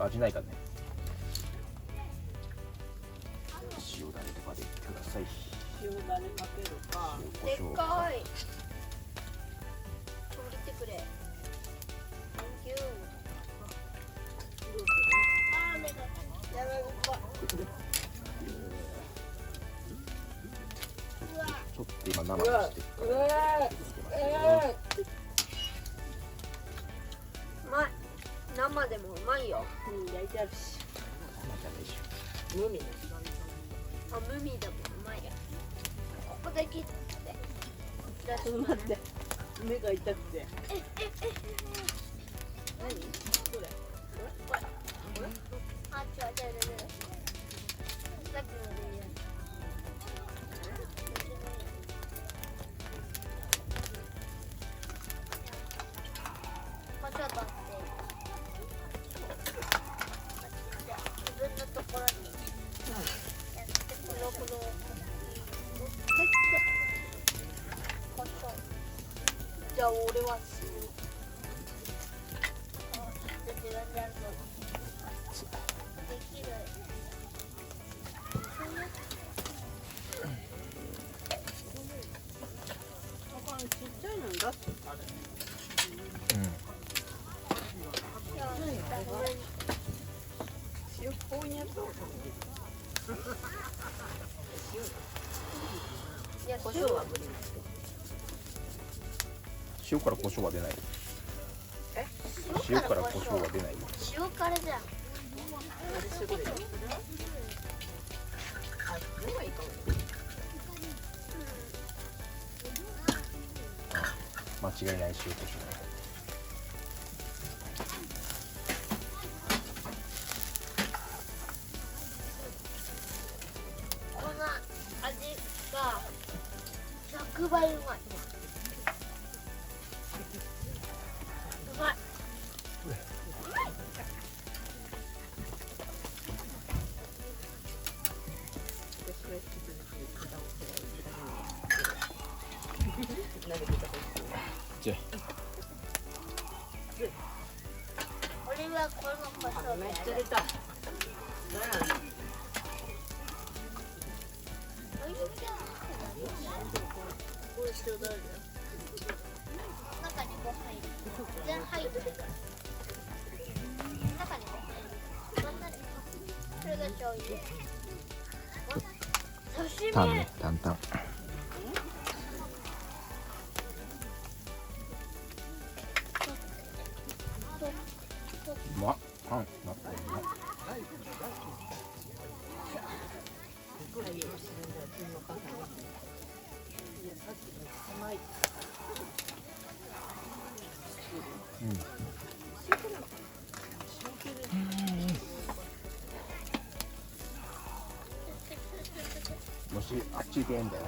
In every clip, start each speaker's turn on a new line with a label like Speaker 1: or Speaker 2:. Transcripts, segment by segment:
Speaker 1: 味ないからね。塩だれとかでいってください。
Speaker 2: 塩だれかけるか。
Speaker 3: でっ
Speaker 1: 塩コショウ
Speaker 3: かい。見てくれ。Thank you。あー、目が。やばい、
Speaker 1: ちょっと今生にして
Speaker 3: うまい。生でもうまいよ。
Speaker 2: 焼いてあるし。
Speaker 1: 生じゃないし。
Speaker 2: 無味ね。
Speaker 3: あ、無味でもうまいよ。ここで切って。
Speaker 2: ちょっと待って。目が痛くて。何？これ。
Speaker 3: あ、違う。さっきのでいいや。もうちょっと待って。自分のところにやってこのこじゃあ俺は死ぬ。自分でやるのできる。
Speaker 2: ちっちゃいのに出すあれ。塩っぽいやつを。
Speaker 3: いや、
Speaker 2: 胡椒は無理。
Speaker 1: 塩から胡椒は出ない。塩から胡椒は出ない。
Speaker 3: 塩辛じゃん。
Speaker 2: あれすごい。あ、これはいいかも。
Speaker 1: 間違いない塩コショウ。
Speaker 3: この味が100倍うまい。うまい。
Speaker 1: じゃ
Speaker 3: 俺はこの胡椒
Speaker 2: めっ
Speaker 3: で
Speaker 2: ちゃ出た。これ塩だれ。
Speaker 3: 中にご飯入る。全然入ってないから。中にご飯入る。こんなに。それが醤油。刺身。
Speaker 1: タンね、タン。うまっ。タンなったよな。もしあっち行けんだよ。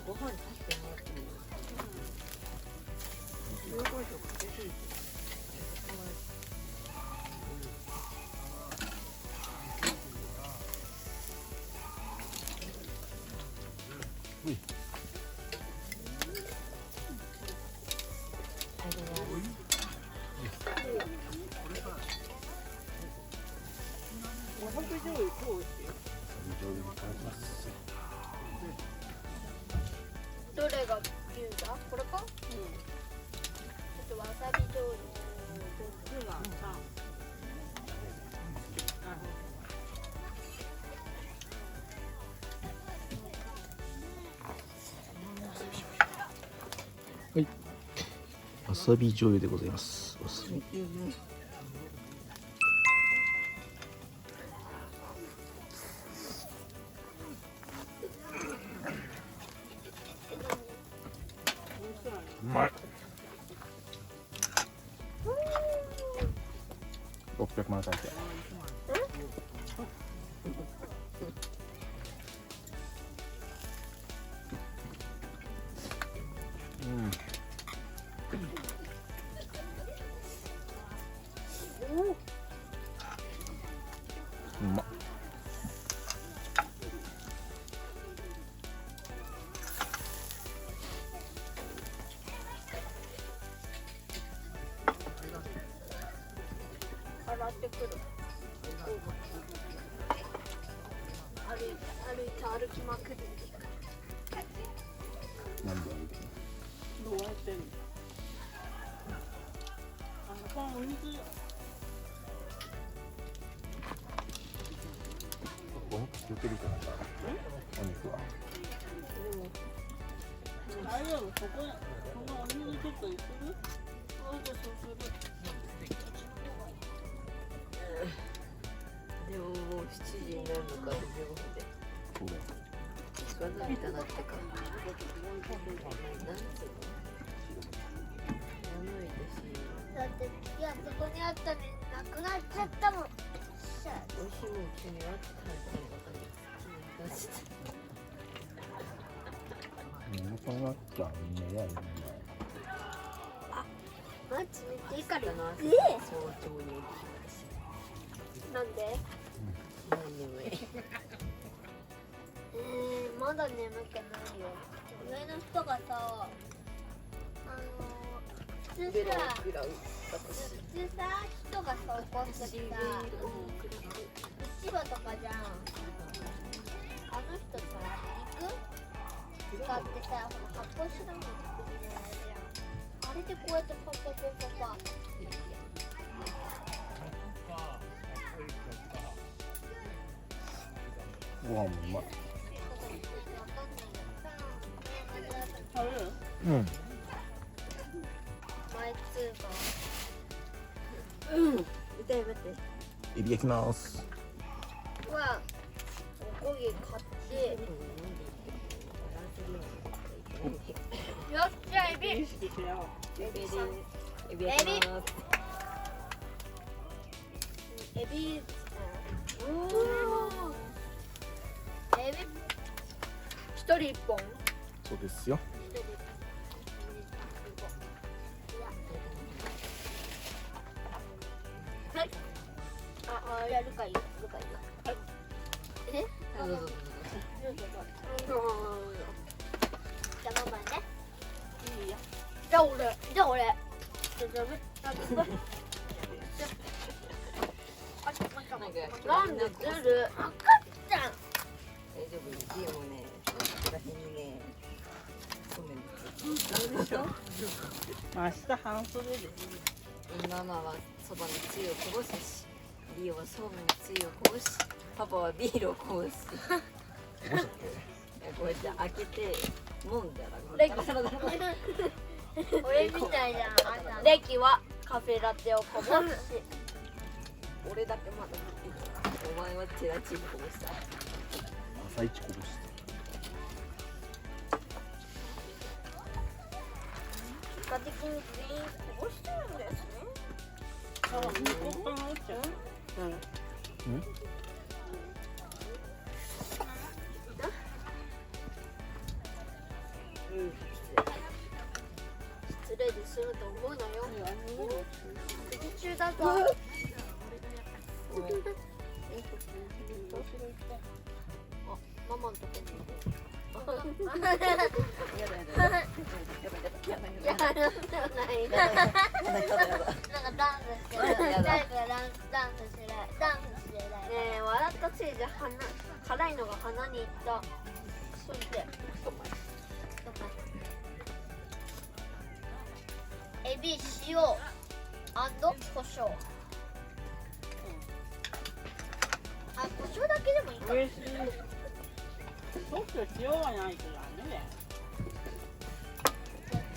Speaker 2: ご飯に足してもらってもいい？塩コショウかけすぎて。わさび醤油超美味しいよ。
Speaker 1: 醤油いただきます。
Speaker 3: どれが牛だ？これか？ちょっとわさび醤油。
Speaker 2: こっちがさ。
Speaker 1: わさび醤油でございます。わさび。うまい。600万再生。うまっ。
Speaker 2: 洗ってくる。歩きまくって。
Speaker 1: なんで
Speaker 2: どうやってんの？このお水。
Speaker 1: お肉つけてるじゃないかな。お肉は。
Speaker 2: 大丈夫、そこのお水ちょっといする？そうする。
Speaker 4: でももう7時になるのか15分で
Speaker 1: そうだよ。
Speaker 4: 近づいたなってかなんつうの眠いし
Speaker 3: だっていやそこにあったのになくなっちゃったもん。しゃ
Speaker 4: 美味しいもん急にあって食べたのばかり出して
Speaker 1: そんなっちゃうねやるね。
Speaker 3: マジでいいから
Speaker 4: 明日の朝
Speaker 3: え
Speaker 4: 早朝に起きまし
Speaker 3: なんで？
Speaker 4: たもう眠い
Speaker 3: まだ眠くないよ。上の人がさ、普通
Speaker 4: ベロを
Speaker 3: さ、
Speaker 4: 食らう私
Speaker 3: 人がさ起こすってさ、市場とかじゃん。あの人さ、肉使ってさ、発泡酒飲むみたいなやつじゃん。あれでこうやってパパパパパって
Speaker 1: ご飯もうまい。
Speaker 2: 食べる？
Speaker 1: うん。
Speaker 3: マイツーバ
Speaker 4: うん痛い待って
Speaker 1: エビ焼きます。
Speaker 3: ーはおこげ買ってよっしゃエビ
Speaker 2: 意識しよ
Speaker 4: エビ焼きます
Speaker 3: エビエビ一人一本
Speaker 1: そうですよ。
Speaker 3: はいやるかいいよえ
Speaker 4: どうぞどうぞ
Speaker 3: じゃあママね
Speaker 2: いいよ。
Speaker 3: じゃあ俺なんで出る赤ちゃん
Speaker 4: 大丈夫家もね私にね
Speaker 2: そうでしょ？明日半袖で。
Speaker 4: ママはそばのつゆをこぼすしリオはそうめんのつゆをこぼしパパはビールをこぼす
Speaker 1: どうしたっ
Speaker 4: こうやって開けて飲んだら
Speaker 3: レキ俺みたいじゃんレキはカフェラテをこぼすし
Speaker 4: 俺だけまだ持ってるお前はゼラチンこぼした
Speaker 1: け？朝一こぼして。
Speaker 3: 結果的に全員こぼしてるんですね
Speaker 2: あ、ここから落ちちゃう？
Speaker 3: 失礼で済むと思うのよ次中だぞママのとこにやだないなんかダンスしてる誰かダンスしてるねえ笑ったせいで辛いのが鼻にいったそしてエビ塩胡椒あ、胡椒だけでもいいかも
Speaker 2: 美味しい。ちょっと塩がないとダメだよ。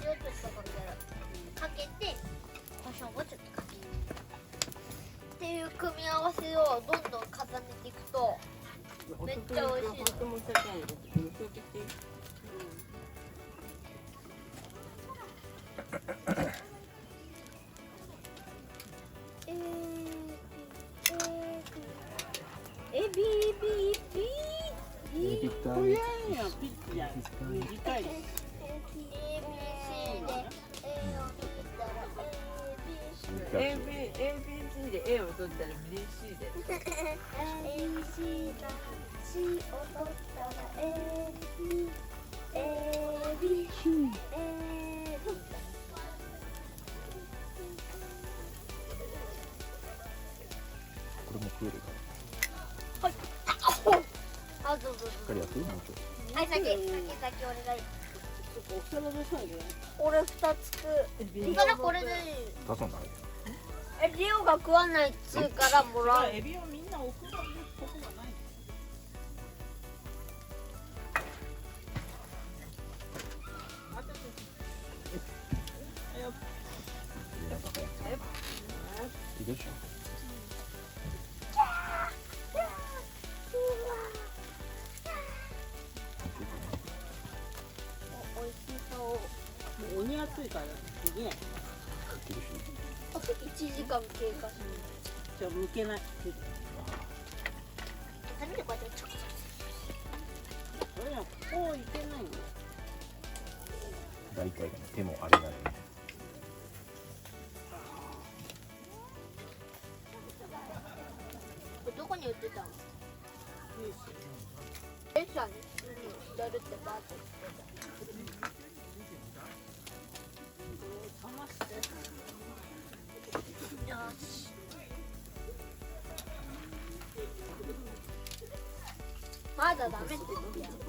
Speaker 3: 塩ちょっとかけて胡椒もちょっとかけるっていう組み合わせをどんどん重ねていくとめっちゃ美味しいのピ
Speaker 2: とりあえずやピッチや短いです。
Speaker 4: ABC で A を取ったら BC で
Speaker 3: ABC だ C を取ったら AB ABC
Speaker 1: これも食えるか
Speaker 3: あ、どうぞどうぞ
Speaker 1: らしっかりやってもうちょっ
Speaker 3: はい、先お願い
Speaker 2: ちょっとお皿出さないでね。
Speaker 3: 俺2つ食うからこれでいい
Speaker 1: と出すんだね
Speaker 3: リオが食わないっつうからもらう
Speaker 2: エビをみんな置くとこがない。
Speaker 1: いいでしょ
Speaker 3: おいしそう
Speaker 2: もう鬼暑いからできない。
Speaker 1: いけるし
Speaker 3: あと1時間経過する
Speaker 2: じゃあ剥けない。
Speaker 3: 初めてこうやってチョキチョ
Speaker 2: それはこういけないんだよ。
Speaker 1: 大体がね手もあれなのに
Speaker 3: キどこに売ってたのえさんにやるってバーって言ってた
Speaker 2: 冷まして。
Speaker 3: よしまだダメって言ってたよちょ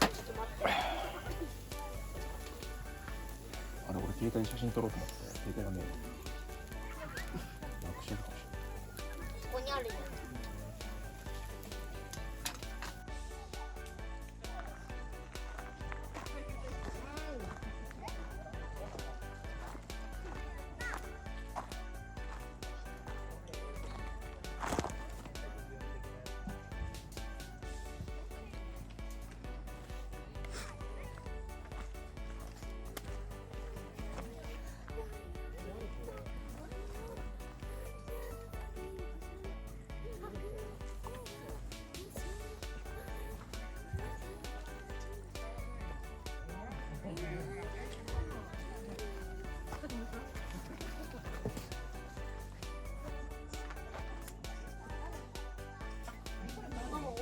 Speaker 3: っと待って
Speaker 1: あれ俺携帯で写真撮ろうと思って携帯がねなくしてるかもし
Speaker 3: ここにあるよ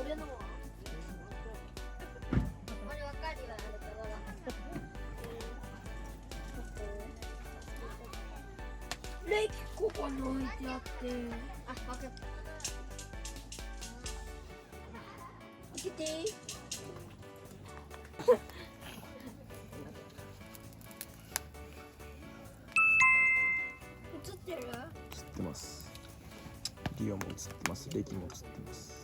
Speaker 3: 俺のは俺わかるよあれだからレイキここに置いてあってあ、わかった開けていい映ってる
Speaker 1: れない映ってますリオも映ってますレキも映ってます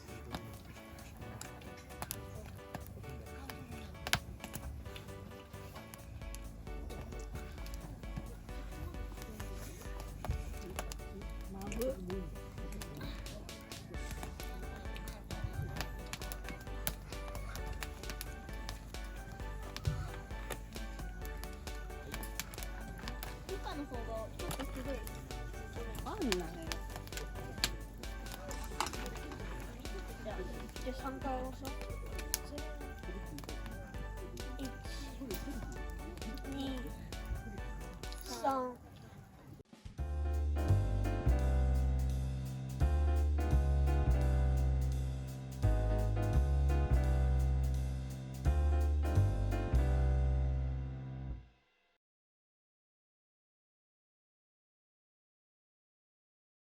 Speaker 3: 中の方がちょっと古い
Speaker 2: あんなね。